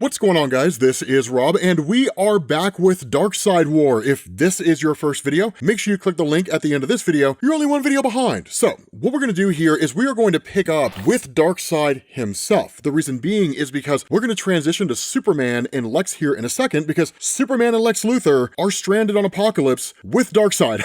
What's going on, guys? This is Rob, and we are back with Darkseid War. If this is your first video, make sure you click the link at the end of this video. You're only one video behind. So, what we're going to do here is we are going to pick up with Darkseid himself. The reason being is because we're going to transition to Superman and Lex here in a second, because Superman and Lex Luthor are stranded on Apokolips with Darkseid.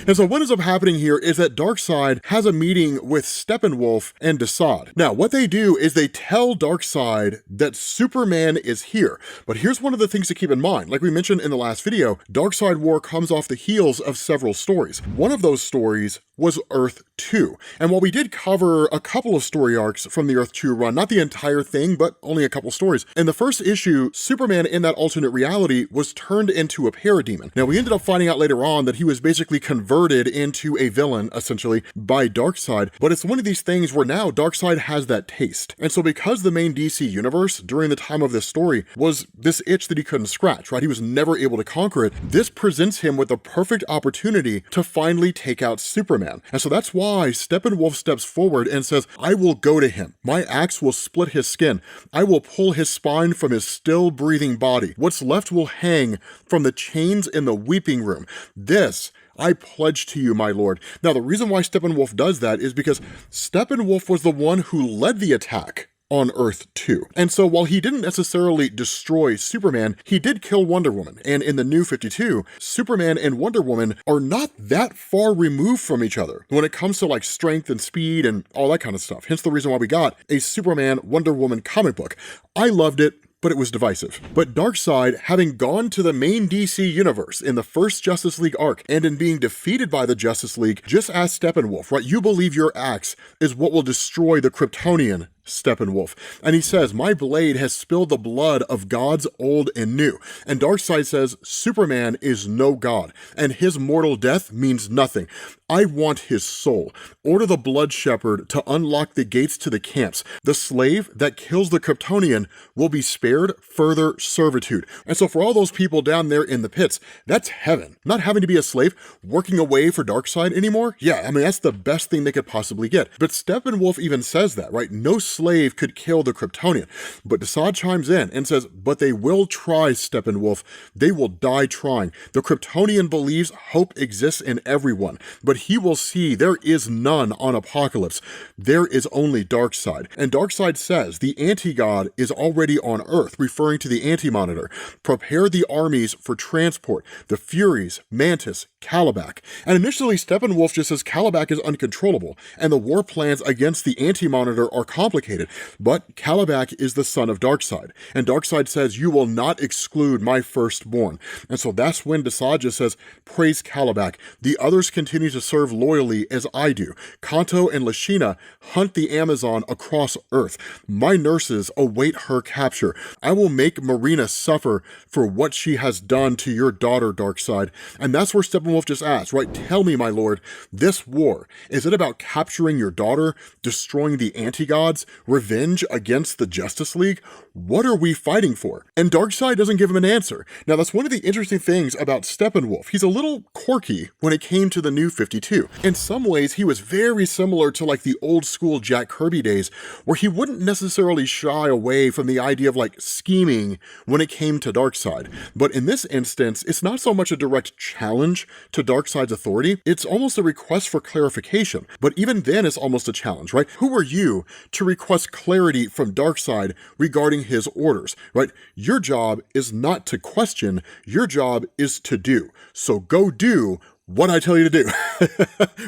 And so what ends up happening here is that Darkseid has a meeting with Steppenwolf and Darkseid. Now, what they do is they tell Darkseid that Superman is here. But here's one of the things to keep in mind. Like we mentioned in the last video, Darkseid War comes off the heels of several stories. One of those stories was Earth 2. And while we did cover a couple of story arcs from the Earth 2 run, not the entire thing, but only a couple stories, in the first issue, Superman in that alternate reality was turned into a parademon. Now, we ended up finding out later on that he was basically converted into a villain, essentially, by Darkseid, but it's one of these things where now Darkseid has that taste. And so because the main DC universe, during the time of this story, was this itch that he couldn't scratch, right? He was never able to conquer it. This presents him with the perfect opportunity to finally take out Superman. And so that's why Steppenwolf steps forward and says, I will go to him. My axe will split his skin. I will pull his spine from his still breathing body. What's left will hang from the chains in the weeping room. This I pledge to you, my lord. Now, the reason why Steppenwolf does that is because Steppenwolf was the one who led the attack on Earth 2. And so while he didn't necessarily destroy Superman, he did kill Wonder Woman. And in the New 52, Superman and Wonder Woman are not that far removed from each other when it comes to like strength and speed and all that kind of stuff. Hence the reason why we got a Superman Wonder Woman comic book. I loved it, but it was divisive. But Darkseid, having gone to the main DC universe in the first Justice League arc, and in being defeated by the Justice League, just asked Steppenwolf, right, you believe your axe is what will destroy the Kryptonian Steppenwolf. And he says, my blade has spilled the blood of gods old and new. And Darkseid says, Superman is no god, and his mortal death means nothing. I want his soul. Order the Blood Shepherd to unlock the gates to the camps. The slave that kills the Kryptonian will be spared further servitude. And so for all those people down there in the pits, that's heaven. Not having to be a slave, working away for Darkseid anymore. Yeah, I mean, that's the best thing they could possibly get. But Steppenwolf even says that, right? No slave could kill the Kryptonian. But Darkseid chimes in and says, but they will try, Steppenwolf. They will die trying. The Kryptonian believes hope exists in everyone, but he will see there is none on Apokolips. There is only Darkseid. And Darkseid says the anti-god is already on Earth, referring to the Anti-Monitor. Prepare the armies for transport. The Furies, Mantis, Kalibak. And initially Steppenwolf just says Kalibak is uncontrollable, and the war plans against the Anti-Monitor are complicated. But Kalibak is the son of Darkseid. And Darkseid says, you will not exclude my firstborn. And so that's when Darkseid just says, praise Kalibak. The others continue to serve loyally as I do. Kanto and Lashina hunt the Amazon across Earth. My nurses await her capture. I will make Marina suffer for what she has done to your daughter, Darkseid. And that's where Steppenwolf just asks, right? Tell me, my lord, this war, is it about capturing your daughter, destroying the anti-gods, revenge against the Justice League? What are we fighting for? And Darkseid doesn't give him an answer. Now, that's one of the interesting things about Steppenwolf. He's a little quirky when it came to the New 52. In some ways, he was very similar to like the old school Jack Kirby days, where he wouldn't necessarily shy away from the idea of like scheming when it came to Darkseid. But in this instance, it's not so much a direct challenge to Darkseid's authority, it's almost a request for clarification. But even then, it's almost a challenge, right? Who are you to request clarity from Darkseid regarding his orders, right? Your job is not to question, your job is to do. So go do what I tell you to do,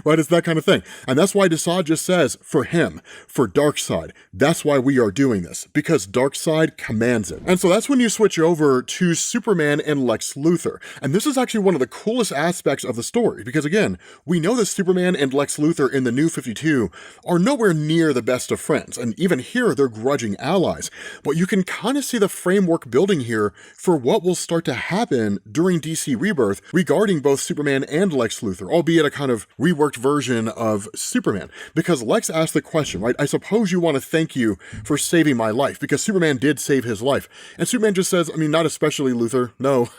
right? It's that kind of thing. And that's why Darkseid just says, for him, for Darkseid, that's why we are doing this, because Darkseid commands it. And so that's when you switch over to Superman and Lex Luthor. And this is actually one of the coolest aspects of the story, because again, we know that Superman and Lex Luthor in the New 52 are nowhere near the best of friends, and even here, they're grudging allies. But you can kind of see the framework building here for what will start to happen during DC Rebirth regarding both Superman and and Lex Luthor, albeit a kind of reworked version of Superman. Because Lex asked the question, right? I suppose you want to thank you for saving my life, because Superman did save his life. And Superman just says, I mean, not especially, Luthor, no.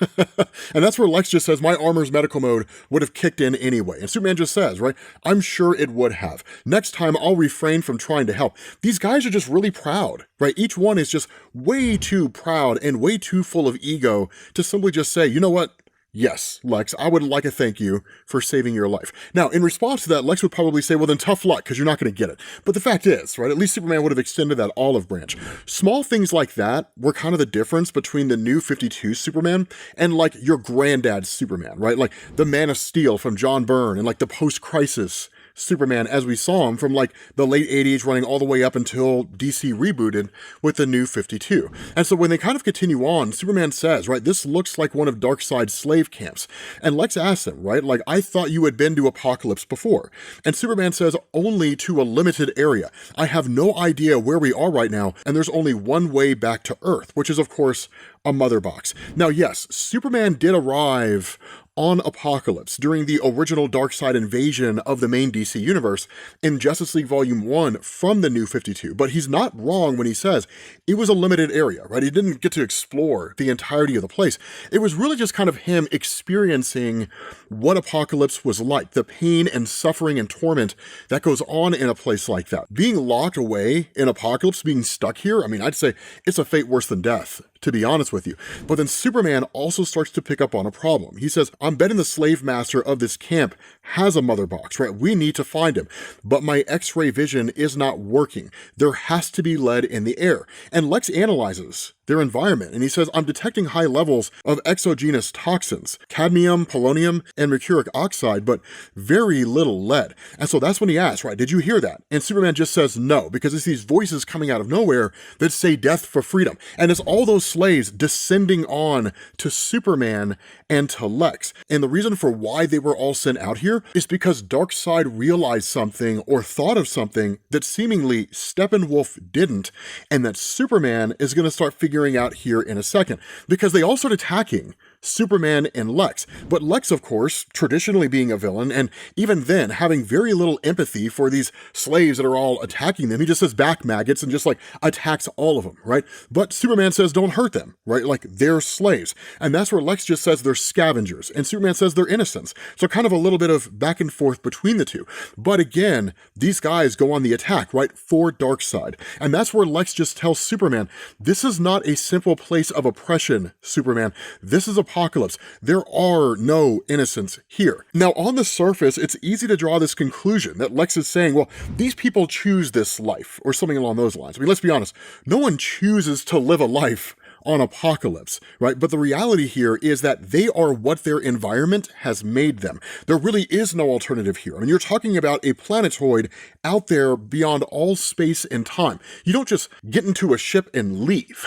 And that's where Lex just says, my armor's medical mode would have kicked in anyway. And Superman just says, right, I'm sure it would have. Next time I'll refrain from trying to help. These guys are just really proud, right? Each one is just way too proud and way too full of ego to simply just say, you know what? Yes, Lex, I would like to thank you for saving your life. Now, in response to that, Lex would probably say, well, then tough luck, because you're not going to get it. But the fact is, right, at least Superman would have extended that olive branch. Small things like that were kind of the difference between the new 52 Superman and, like, your granddad's Superman, right? Like, the Man of Steel from John Byrne and, like, the post-crisis Superman as we saw him from like the late 80s running all the way up until DC rebooted with the new 52. And so when they kind of continue on, Superman says, right, this looks like one of Darkseid's slave camps. And Lex asks him, right, like, I thought you had been to Apokolips before. And Superman says, only to a limited area. I have no idea where we are right now, and there's only one way back to Earth, which is of course a mother box. Now yes, Superman did arrive on Apokolips during the original Darkseid invasion of the main DC universe in Justice League Volume 1 from the New 52, but he's not wrong when he says it was a limited area, right? He didn't get to explore the entirety of the place. It was really just kind of him experiencing what Apokolips was like, the pain and suffering and torment that goes on in a place like that. Being locked away in Apokolips, being stuck here, I mean, I'd say it's a fate worse than death, to be honest with you. But then Superman also starts to pick up on a problem. He says, I'm betting the slave master of this camp has a mother box, right? We need to find him. But my X-ray vision is not working. There has to be lead in the air. And Lex analyzes their environment, and he says, I'm detecting high levels of exogenous toxins, cadmium, polonium, and mercuric oxide, but very little lead. And so that's when he asks, right, did you hear that? And Superman just says no, because it's these voices coming out of nowhere that say death for freedom. And it's all those slaves descending on to Superman and to Lex. And the reason for why they were all sent out here is because Darkseid realized something or thought of something that seemingly Steppenwolf didn't, and that Superman is going to start figuring out here in a second, because they all start attacking Superman and Lex. But Lex, of course, traditionally being a villain, and even then having very little empathy for these slaves that are all attacking them, he just says back maggots and just like attacks all of them, right? But Superman says don't hurt them, right? Like they're slaves. And that's where Lex just says they're scavengers, and Superman says they're innocents. So kind of a little bit of back and forth between the two. But again, these guys go on the attack, right, for Darkseid. And that's where Lex just tells Superman, this is not a simple place of oppression, Superman. This is Apokolips. There are no innocents here. Now, on the surface, it's easy to draw this conclusion that Lex is saying, well, these people choose this life, or something along those lines. I mean, let's be honest, no one chooses to live a life on Apokolips, right? But the reality here is that they are what their environment has made them. There really is no alternative here. I mean, you're talking about a planetoid out there beyond all space and time. You don't just get into a ship and leave,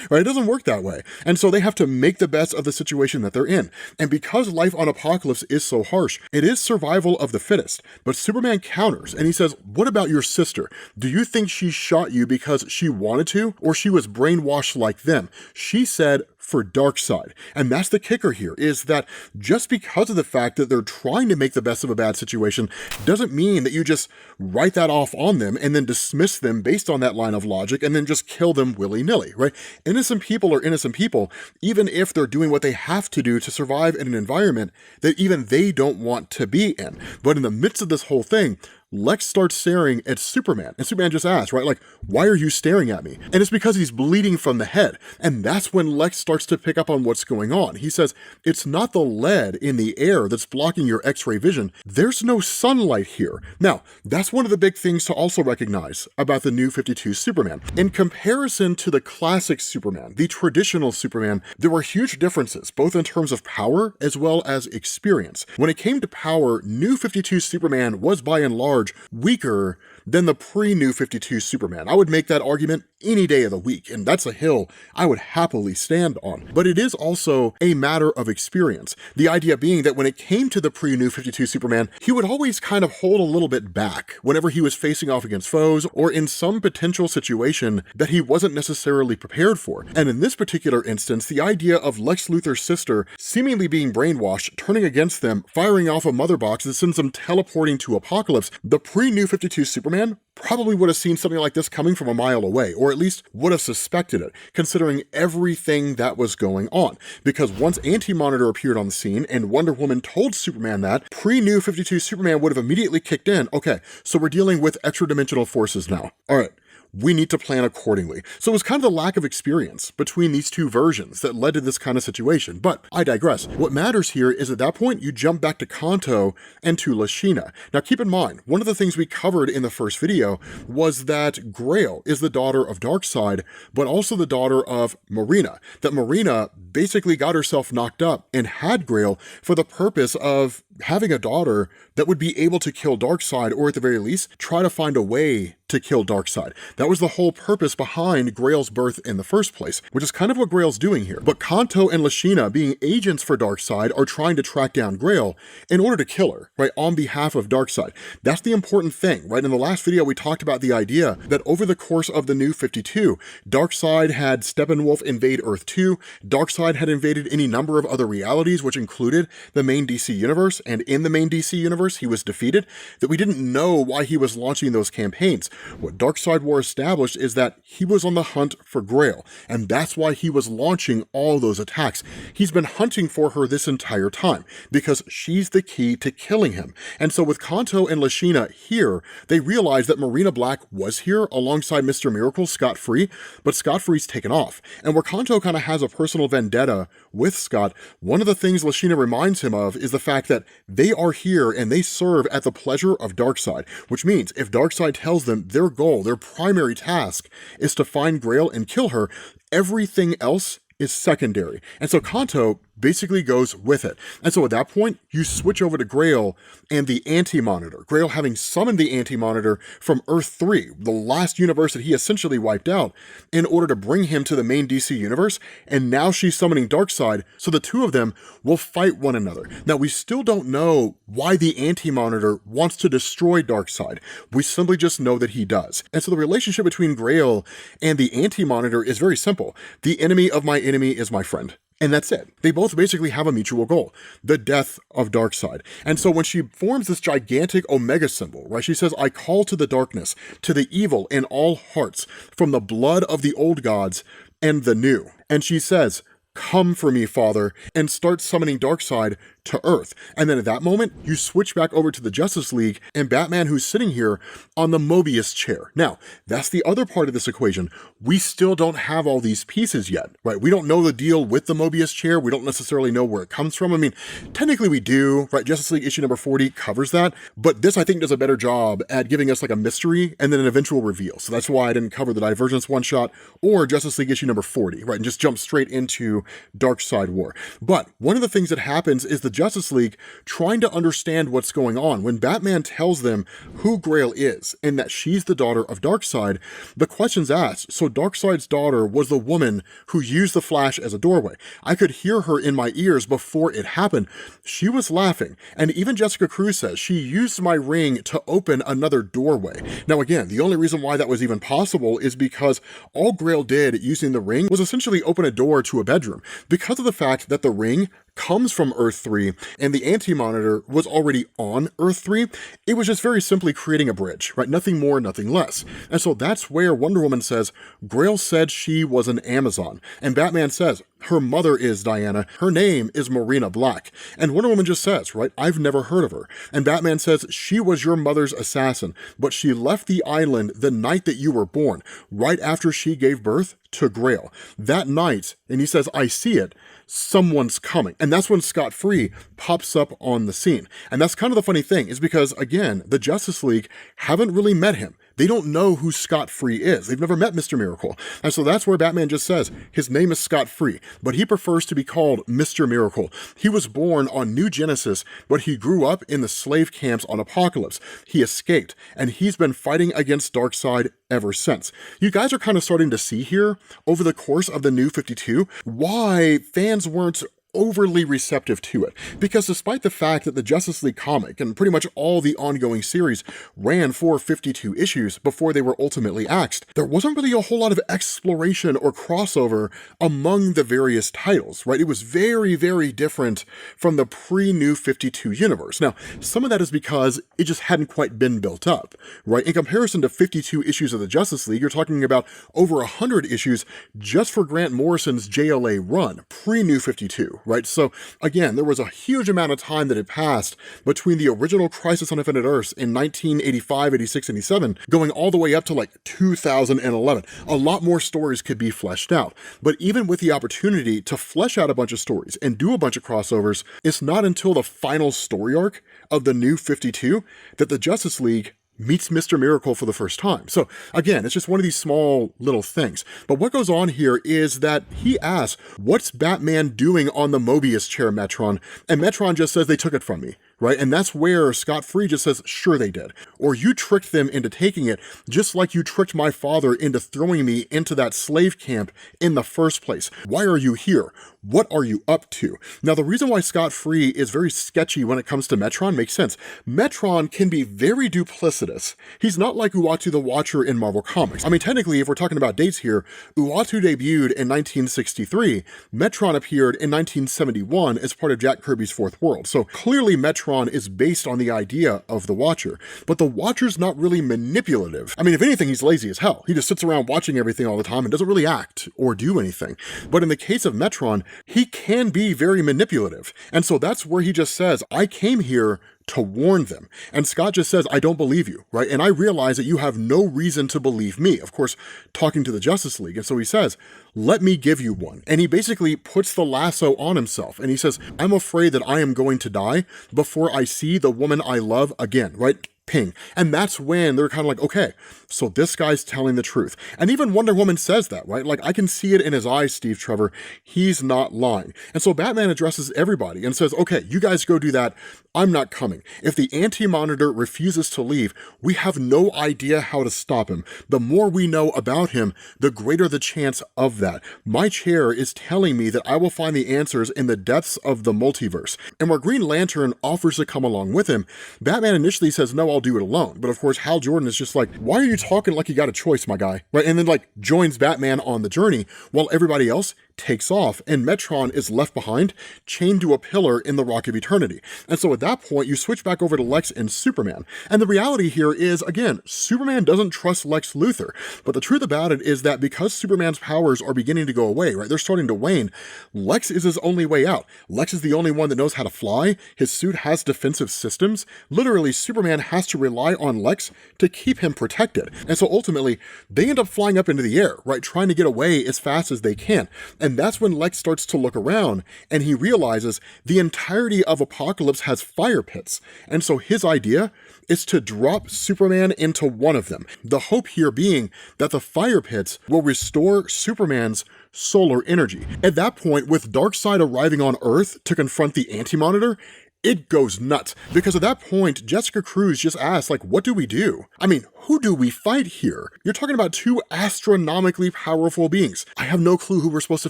right? It doesn't work that way. And so they have to make the best of the situation that they're in. And because life on Apokolips is so harsh, it is survival of the fittest. But Superman counters and he says, what about your sister? Do you think she shot you because she wanted to, or she was brainwashed like them? She said for Darkseid. And that's the kicker here, is that just because of the fact that they're trying to make the best of a bad situation doesn't mean that you just write that off on them and then dismiss them based on that line of logic and then just kill them willy-nilly, right? Innocent people are innocent people, even if they're doing what they have to do to survive in an environment that even they don't want to be in. But in the midst of this whole thing, Lex starts staring at Superman, and Superman just asks, right, like, why are you staring at me? And it's because he's bleeding from the head. And that's when Lex starts to pick up on what's going on. He says, it's not the lead in the air that's blocking your X-ray vision. There's no sunlight here. Now, that's one of the big things to also recognize about the new 52 Superman. In comparison to the classic Superman, the traditional Superman, there were huge differences, both in terms of power as well as experience. When it came to power, new 52 Superman was by and large large, weaker than the pre-New 52 Superman. I would make that argument any day of the week, and that's a hill I would happily stand on. But it is also a matter of experience. The idea being that when it came to the pre-New 52 Superman, he would always kind of hold a little bit back whenever he was facing off against foes or in some potential situation that he wasn't necessarily prepared for. And in this particular instance, the idea of Lex Luthor's sister seemingly being brainwashed, turning against them, firing off a mother box that sends them teleporting to Apocalypse, the pre-New 52 Superman probably would have seen something like this coming from a mile away, or at least would have suspected it, considering everything that was going on. Because once Anti-Monitor appeared on the scene and Wonder Woman told Superman that, pre-New 52 Superman would have immediately kicked in. Okay, so we're dealing with extra-dimensional forces now. All right. We need to plan accordingly. So it was kind of the lack of experience between these two versions that led to this kind of situation, but I digress. What matters here is at that point, you jump back to Kanto and to Lashina. Now keep in mind, one of the things we covered in the first video was that Grail is the daughter of Darkseid, but also the daughter of Marina. That Marina basically got herself knocked up and had Grail for the purpose of having a daughter that would be able to kill Darkseid, or at the very least, try to find a way to kill Darkseid. That was the whole purpose behind Grail's birth in the first place, which is kind of what Grail's doing here. But Kanto and Lashina, being agents for Darkseid, are trying to track down Grail in order to kill her, right, on behalf of Darkseid. That's the important thing, right? In the last video, we talked about the idea that over the course of the New 52, Darkseid had Steppenwolf invade Earth 2, Darkseid had invaded any number of other realities, which included the main DC universe, and in the main DC universe, he was defeated, that we didn't know why he was launching those campaigns. What Darkseid War established is that he was on the hunt for Grail, and that's why he was launching all those attacks. He's been hunting for her this entire time, because she's the key to killing him. And so with Kanto and Lashina here, they realized that Marina Black was here alongside Mr. Miracle scot-free, but scot-free's taken off. And where Kanto kind of has a personal vendetta with Scott, one of the things Lashina reminds him of is the fact that they are here and they serve at the pleasure of Darkseid, which means if Darkseid tells them their goal, their primary task is to find Grail and kill her, everything else is secondary. And so Kanto basically goes with it. And so at that point, you switch over to Grail and the Anti-Monitor. Grail having summoned the Anti-Monitor from Earth 3, the last universe that he essentially wiped out, in order to bring him to the main DC universe, and now she's summoning Darkseid, so the two of them will fight one another. Now, we still don't know why the Anti-Monitor wants to destroy Darkseid. We simply just know that he does. And so the relationship between Grail and the Anti-Monitor is very simple. The enemy of my enemy is my friend. And that's it. They both basically have a mutual goal, the death of Darkseid. And so when she forms this gigantic Omega symbol, right, she says, I call to the darkness, to the evil in all hearts, from the blood of the old gods and the new. And she says, come for me, Father, and start summoning Darkseid to Earth. And then at that moment, you switch back over to the Justice League and Batman, who's sitting here on the Mobius chair. Now, that's the other part of this equation. We still don't have all these pieces yet, right? We don't know the deal with the Mobius chair. We don't necessarily know where it comes from. I mean, technically we do, right? Justice League issue number 40 covers that, but this I think does a better job at giving us like a mystery and then an eventual reveal. So that's why I didn't cover the Divergence one-shot or Justice League issue number 40, right? And just jump straight into Darkseid War. But one of the things that happens is the Justice League trying to understand what's going on. When Batman tells them who Grail is and that she's the daughter of Darkseid, the question's asked, so Darkseid's daughter was the woman who used the Flash as a doorway. I could hear her in my ears before it happened. She was laughing, and even Jessica Cruz says she used my ring to open another doorway. Now again, the only reason why that was even possible is because all Grail did using the ring was essentially open a door to a bedroom. Because of the fact that the ring comes from Earth 3 and the Anti-Monitor was already on Earth 3, it was just very simply creating a bridge, right? Nothing more, nothing less. And so that's where Wonder Woman says, Grail said she was an Amazon. And Batman says, her mother is Diana, her name is Marina Black. And Wonder Woman just says, right, I've never heard of her. And Batman says, she was your mother's assassin, but she left the island the night that you were born, right after she gave birth to Grail. That night, and he says, I see it, someone's coming. And that's when Scott Free pops up on the scene. And that's kind of the funny thing, is because, again, the Justice League haven't really met him. They don't know who Scott Free is. They've never met Mr. Miracle. And so that's where Batman just says his name is Scott Free, but he prefers to be called Mr. Miracle. He was born on New Genesis, but he grew up in the slave camps on Apokolips. He escaped, and he's been fighting against Darkseid ever since. You guys are kind of starting to see here, over the course of the New 52, why fans weren't overly receptive to it, because despite the fact that the Justice League comic and pretty much all the ongoing series ran for 52 issues before they were ultimately axed, there wasn't really a whole lot of exploration or crossover among the various titles, right? It was very, very different from the pre-New 52 universe. Now, some of that is because it just hadn't quite been built up, right? In comparison to 52 issues of the Justice League, you're talking about over 100 issues just for Grant Morrison's JLA run, pre-New 52, right? So again, there was a huge amount of time that had passed between the original Crisis on Infinite Earths in 1985, 86, 87, going all the way up to like 2011. A lot more stories could be fleshed out. But even with the opportunity to flesh out a bunch of stories and do a bunch of crossovers, it's not until the final story arc of the New 52 that the Justice League meets Mr. Miracle for the first time. So again, it's just one of these small little things. But what goes on here is that he asks, what's Batman doing on the Mobius chair, Metron? And Metron just says, they took it from me, right? And that's where Scott Free just says, sure they did. Or you tricked them into taking it, just like you tricked my father into throwing me into that slave camp in the first place. Why are you here? What are you up to? Now, the reason why Scott Free is very sketchy when it comes to Metron makes sense. Metron can be very duplicitous. He's not like Uatu the Watcher in Marvel Comics. I mean, technically, if we're talking about dates here, Uatu debuted in 1963. Metron appeared in 1971 as part of Jack Kirby's Fourth World. So clearly Metron is based on the idea of the Watcher, but the Watcher's not really manipulative. I mean, if anything, he's lazy as hell. He just sits around watching everything all the time and doesn't really act or do anything. But in the case of Metron, he can be very manipulative. And so that's where he just says, I came here to warn them. And Scott just says, I don't believe you, right? And I realize that you have no reason to believe me, of course, talking to the Justice League. And so he says, let me give you one. And he basically puts the lasso on himself. And he says, I'm afraid that I am going to die before I see the woman I love again, right? Ping. And that's when they're kind of like, okay, so this guy's telling the truth. And even Wonder Woman says that, right? Like, I can see it in his eyes, Steve Trevor. He's not lying. And so Batman addresses everybody and says, okay, you guys go do that. I'm not coming. If the Anti-Monitor refuses to leave, we have no idea how to stop him. The more we know about him, the greater the chance of that. My chair is telling me that I will find the answers in the depths of the multiverse. And where Green Lantern offers to come along with him, Batman initially says, no, I'll do it alone. But of course, Hal Jordan is just like, why are you talking like you got a choice, my guy? Right? And then like joins Batman on the journey while everybody else takes off, and Metron is left behind, chained to a pillar in the Rock of Eternity. And so at that point, you switch back over to Lex and Superman. And the reality here is, again, Superman doesn't trust Lex Luthor. But the truth about it is that because Superman's powers are beginning to go away, right, they're starting to wane, Lex is his only way out. Lex is the only one that knows how to fly. His suit has defensive systems. Literally, Superman has to rely on Lex to keep him protected. And so ultimately, they end up flying up into the air, right, trying to get away as fast as they can. And that's when Lex starts to look around and he realizes the entirety of Apokolips has fire pits. And so his idea is to drop Superman into one of them. The hope here being that the fire pits will restore Superman's solar energy. At that point, with Darkseid arriving on Earth to confront the Anti-Monitor, it goes nuts, because at that point, Jessica Cruz just asks, like, what do we do? I mean, who do we fight here? You're talking about two astronomically powerful beings. I have no clue who we're supposed to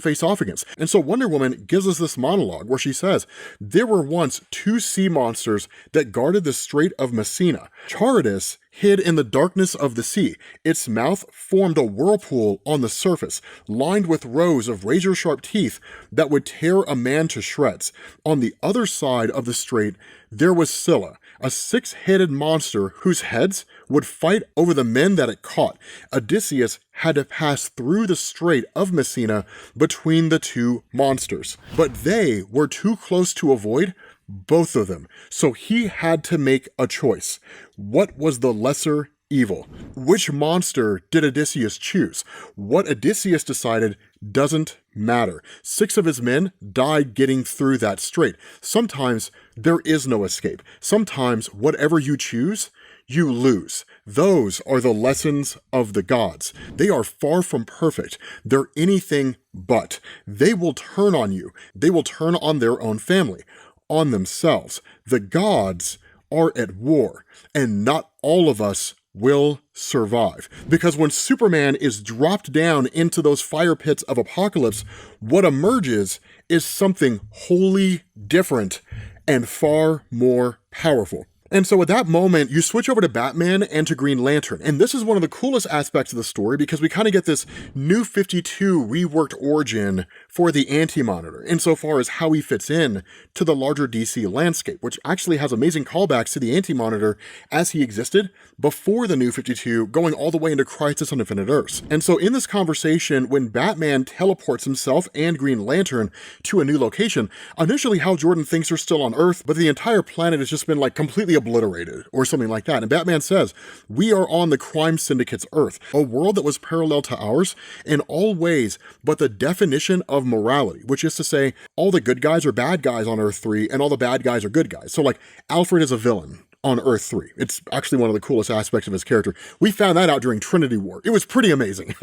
face off against. And so Wonder Woman gives us this monologue where she says, there were once two sea monsters that guarded the Strait of Messina. Charidus hid in the darkness of the sea. Its mouth formed a whirlpool on the surface, lined with rows of razor-sharp teeth that would tear a man to shreds. On the other side of the strait, there was Scylla, a six-headed monster whose heads would fight over the men that it caught. Odysseus had to pass through the Strait of Messina between the two monsters, but they were too close to avoid both of them, so he had to make a choice. What was the lesser evil? Which monster did Odysseus choose? What Odysseus decided doesn't matter. 6 of his men died getting through that strait. Sometimes there is no escape. Sometimes whatever you choose, you lose. Those are the lessons of the gods. They are far from perfect. They're anything but. They will turn on you. They will turn on their own family, on themselves. The gods are at war, and not all of us will survive. Because when Superman is dropped down into those fire pits of apocalypse, what emerges is something wholly different and far more powerful. And so at that moment, you switch over to Batman and to Green Lantern. And this is one of the coolest aspects of the story because we kind of get this new 52 reworked origin for the Anti-Monitor insofar as how he fits in to the larger DC landscape, which actually has amazing callbacks to the Anti-Monitor as he existed before the new 52, going all the way into Crisis on Infinite Earths. And so in this conversation, when Batman teleports himself and Green Lantern to a new location, initially Hal Jordan thinks they're still on Earth, but the entire planet has just been like completely obliterated or something like that. And Batman says, we are on the crime syndicate's Earth, a world that was parallel to ours in all ways, but the definition of morality, which is to say all the good guys are bad guys on Earth 3 and all the bad guys are good guys. So like Alfred is a villain on Earth 3. It's actually one of the coolest aspects of his character. We found that out during Trinity War. It was pretty amazing.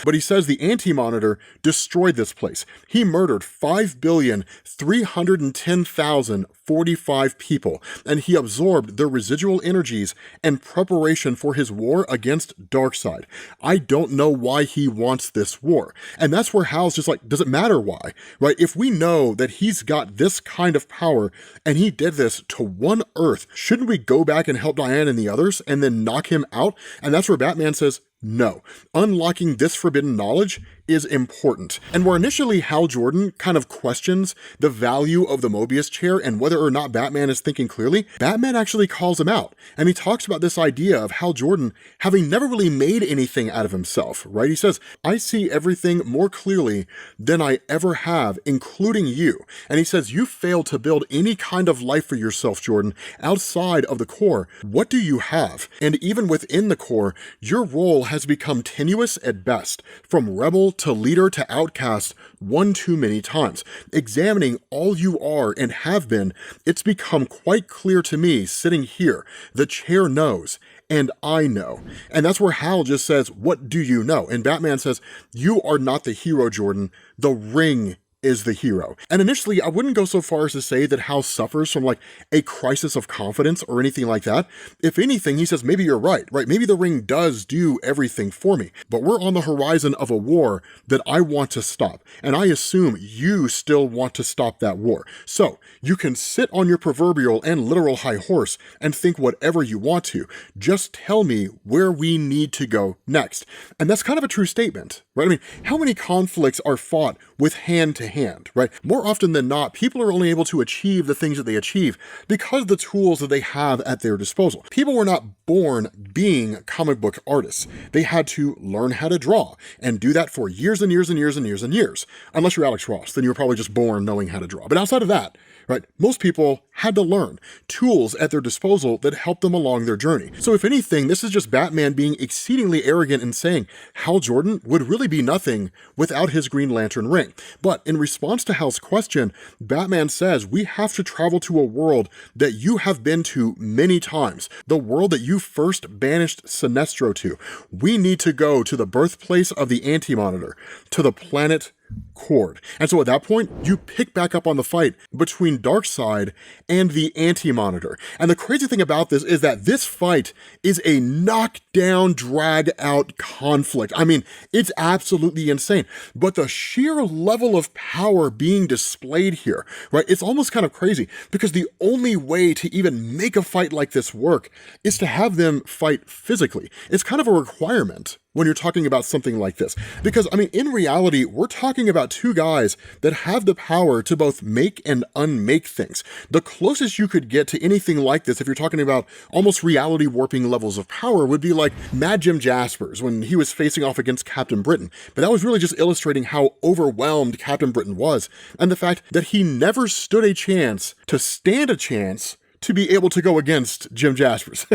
But he says the Anti-Monitor destroyed this place. He murdered 5,310,045 people, and he absorbed their residual energies in preparation for his war against Darkseid. I don't know why he wants this war. And that's where Hal's just like, does it matter why? Right? If we know that he's got this kind of power and he did this to one Earth, shouldn't we go back and help Diane and the others and then knock him out? And that's where Batman says, no, unlocking this forbidden knowledge is important. And where initially Hal Jordan kind of questions the value of the Mobius chair and whether or not Batman is thinking clearly, Batman actually calls him out. And he talks about this idea of Hal Jordan having never really made anything out of himself, right? He says, I see everything more clearly than I ever have, including you. And he says, you failed to build any kind of life for yourself, Jordan, outside of the core. What do you have? And even within the core, your role has become tenuous at best, from rebel to leader to outcast one too many times. Examining all you are and have been, it's become quite clear to me sitting here. The chair knows, and I know. And that's where Hal just says, what do you know? And Batman says, you are not the hero, Jordan. The ring is the hero. And initially, I wouldn't go so far as to say that Hal suffers from like a crisis of confidence or anything like that. If anything, he says, maybe you're right? Maybe the ring does do everything for me, but we're on the horizon of a war that I want to stop. And I assume you still want to stop that war. So you can sit on your proverbial and literal high horse and think whatever you want to. Just tell me where we need to go next. And that's kind of a true statement, right? I mean, how many conflicts are fought with hand to hand, right? More often than not, people are only able to achieve the things that they achieve because of the tools that they have at their disposal. People were not born being comic book artists. They had to learn how to draw and do that for years and years and years and years and years. Unless you're Alex Ross, then you were probably just born knowing how to draw. But outside of that, right, most people had to learn tools at their disposal that helped them along their journey. So if anything, this is just Batman being exceedingly arrogant and saying Hal Jordan would really be nothing without his Green Lantern ring. But in response to Hal's question, Batman says, we have to travel to a world that you have been to many times, the world that you first banished Sinestro to. We need to go to the birthplace of the Anti-Monitor, to the planet Cord. And so at that point, you pick back up on the fight between Darkseid and the Anti-Monitor. And the crazy thing about this is that this fight is a knockdown, drag-out conflict. I mean, it's absolutely insane. But the sheer level of power being displayed here, right, it's almost kind of crazy because the only way to even make a fight like this work is to have them fight physically. It's kind of a requirement when you're talking about something like this. Because, I mean, in reality, we're talking about two guys that have the power to both make and unmake things. The closest you could get to anything like this, if you're talking about almost reality warping levels of power, would be like Mad Jim Jaspers when he was facing off against Captain Britain. But that was really just illustrating how overwhelmed Captain Britain was, and the fact that he never stood a chance to stand a chance to be able to go against Jim Jaspers.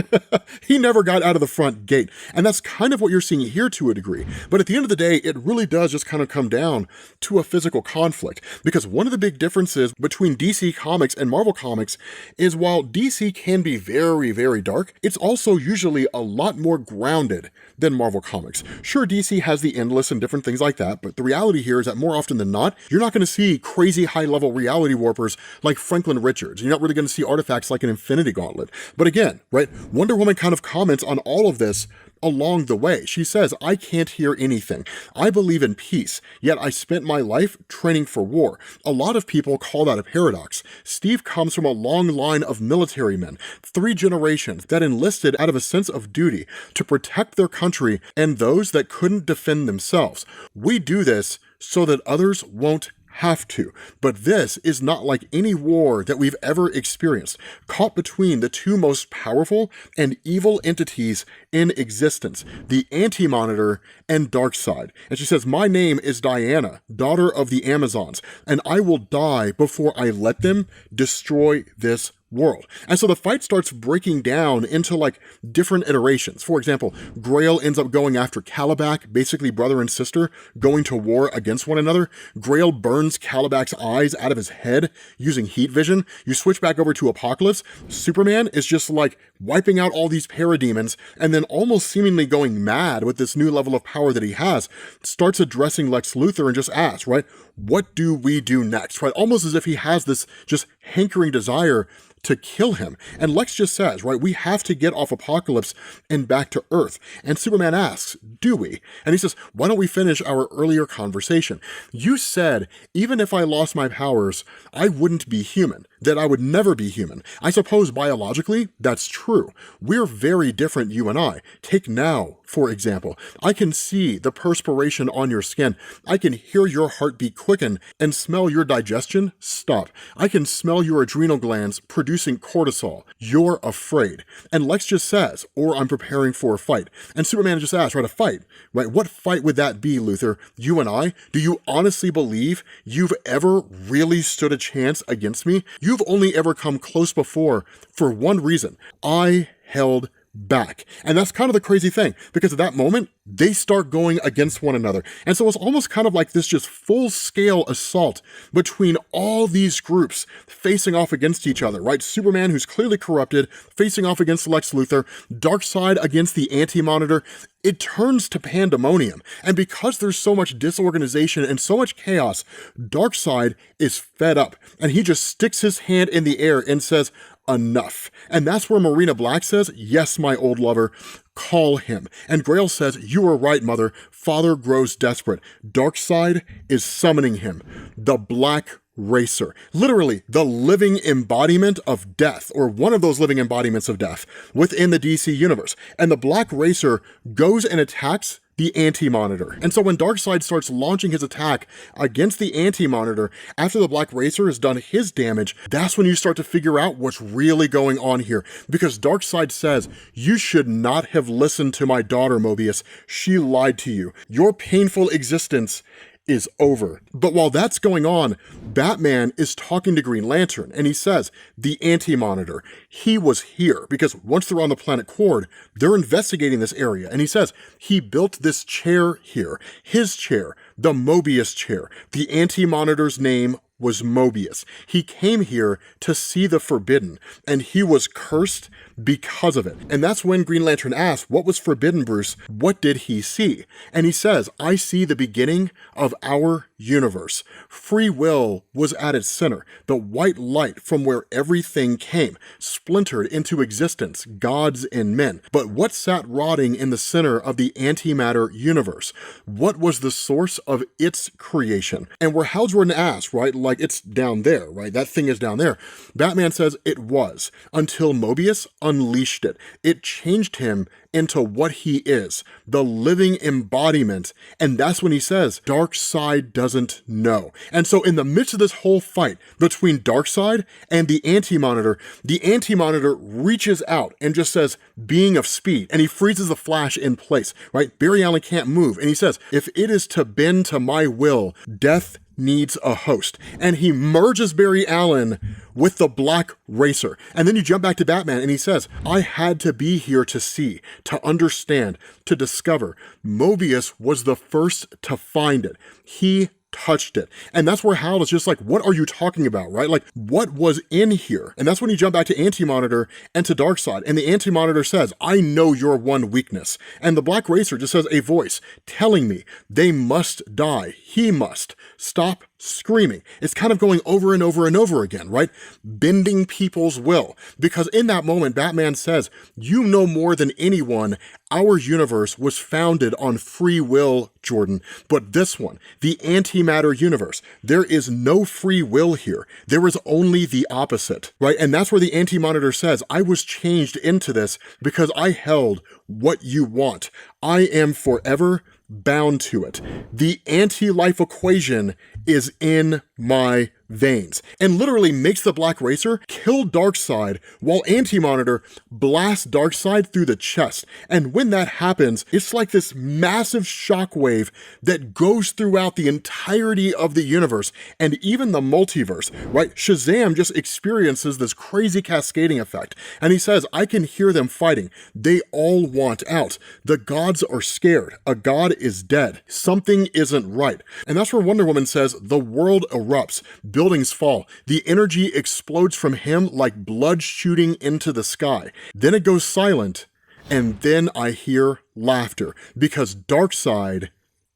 He never got out of the front gate. And that's kind of what you're seeing here to a degree. But at the end of the day, it really does just kind of come down to a physical conflict. Because one of the big differences between DC Comics and Marvel Comics is while DC can be very, very dark, it's also usually a lot more grounded than Marvel Comics. Sure, DC has the Endless and different things like that, but the reality here is that more often than not, you're not going to see crazy high-level reality warpers like Franklin Richards. You're not really going to see artifacts like an Infinity Gauntlet. But again, right, Wonder Woman kind of comments on all of this along the way. She says, I can't hear anything. I believe in peace, yet I spent my life training for war. A lot of people call that a paradox. Steve comes from a long line of military men, 3 generations that enlisted out of a sense of duty to protect their country and those that couldn't defend themselves. We do this so that others won't have to. But this is not like any war that we've ever experienced, caught between the 2 most powerful and evil entities in existence, the Anti-Monitor and Darkseid. And she says, my name is Diana, daughter of the Amazons, and I will die before I let them destroy this world. And so the fight starts breaking down into like different iterations. For example, Grail ends up going after Calabac, basically brother and sister, going to war against one another. Grail burns Calabac's eyes out of his head using heat vision. You switch back over to Apocalypse. Superman is just like wiping out all these parademons and then almost seemingly going mad with this new level of power that he has, starts addressing Lex Luthor and just asks, right, what do we do next, right? Almost as if he has this just hankering desire to kill him. And Lex just says, right, we have to get off Apocalypse and back to Earth. And Superman asks, do we? And he says, why don't we finish our earlier conversation? You said, even if I lost my powers, I wouldn't be human, that I would never be human. I suppose biologically, that's true. We're very different, you and I. Take now, for example. I can see the perspiration on your skin. I can hear your heartbeat quicken and smell your digestion stop. I can smell your adrenal glands producing cortisol. You're afraid. And Lex just says, or I'm preparing for a fight. And Superman just asks, right, a fight, right? What fight would that be, Luthor? You and I? Do you honestly believe you've ever really stood a chance against me? You've only ever come close before for one reason. I held back. And that's kind of the crazy thing, because at that moment, they start going against one another. And so it's almost kind of like this just full-scale assault between all these groups facing off against each other, right? Superman, who's clearly corrupted, facing off against Lex Luthor, Darkseid against the Anti-Monitor. It turns to pandemonium. And because there's so much disorganization and so much chaos, Darkseid is fed up. And he just sticks his hand in the air and says, enough. And that's where Marina Black says, yes, my old lover, call him. And Grail says, you are right, mother. Father grows desperate. Darkseid is summoning him. The Black Racer. Literally, the living embodiment of death, or one of those living embodiments of death within the DC universe. And the Black Racer goes and attacks the Anti-Monitor. And so when Darkseid starts launching his attack against the Anti-Monitor, after the Black Racer has done his damage, that's when you start to figure out what's really going on here. Because Darkseid says, you should not have listened to my daughter, Mobius. She lied to you. Your painful existence is over. But while that's going on, Batman is talking to Green Lantern, and he says, the Anti-Monitor, he was here, because once they're on the planet Cord, they're investigating this area, and he says, he built this chair here, his chair, the Mobius chair. The Anti-Monitor's name was Mobius. He came here to see the forbidden, and he was cursed because of it. And that's when Green Lantern asks, what was forbidden, Bruce? What did he see? And he says, I see the beginning of our universe. Free will was at its center, the white light from where everything came, splintered into existence, gods and men. But what sat rotting in the center of the antimatter universe? What was the source of its creation? And where Hal Jordan asks, right, like it's down there, right? That thing is down there. Batman says it was, until Mobius unleashed it. It changed him into what he is, the living embodiment. And that's when he says, Darkseid doesn't know. And so in the midst of this whole fight between Darkseid and the Anti-Monitor reaches out and just says, being of speed, and he freezes the Flash in place, right? Barry Allen can't move. And he says, if it is to bend to my will, death needs a host. And he merges Barry Allen with the Black Racer. And then you jump back to Batman and he says, I had to be here to see, to understand, to discover. Mobius was the first to find it. He touched it. And that's where Hal is just like, what are you talking about, right? Like, what was in here? And that's when you jump back to Anti-Monitor and to Darkseid. And the Anti-Monitor says, I know your one weakness. And the Black Racer just says a voice telling me they must die. He must stop screaming. It's kind of going over and over and over again, right? Bending people's will. Because in that moment, Batman says, you know more than anyone, our universe was founded on free will, Jordan. But this one, the antimatter universe, there is no free will here. There is only the opposite, right? And that's where the Anti-Monitor says, I was changed into this because I held what you want. I am forever bound to it. The anti-life equation is in my veins, and literally makes the Black Racer kill Darkseid while Anti-Monitor blasts Darkseid through the chest. And when that happens, it's like this massive shockwave that goes throughout the entirety of the universe and even the multiverse, right? Shazam just experiences this crazy cascading effect, and he says, I can hear them fighting. They all want out. The gods are scared. A god is dead. Something isn't right. And that's where Wonder Woman says, the world erupts. Buildings fall. The energy explodes from him like blood shooting into the sky. Then it goes silent, and then I hear laughter, because Darkseid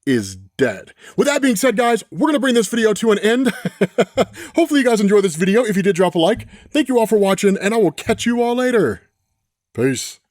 is dead. With that being said, guys, we're gonna bring this video to an end. Hopefully you guys enjoyed this video. If you did, drop a like. Thank you all for watching, and I will catch you all later. Peace.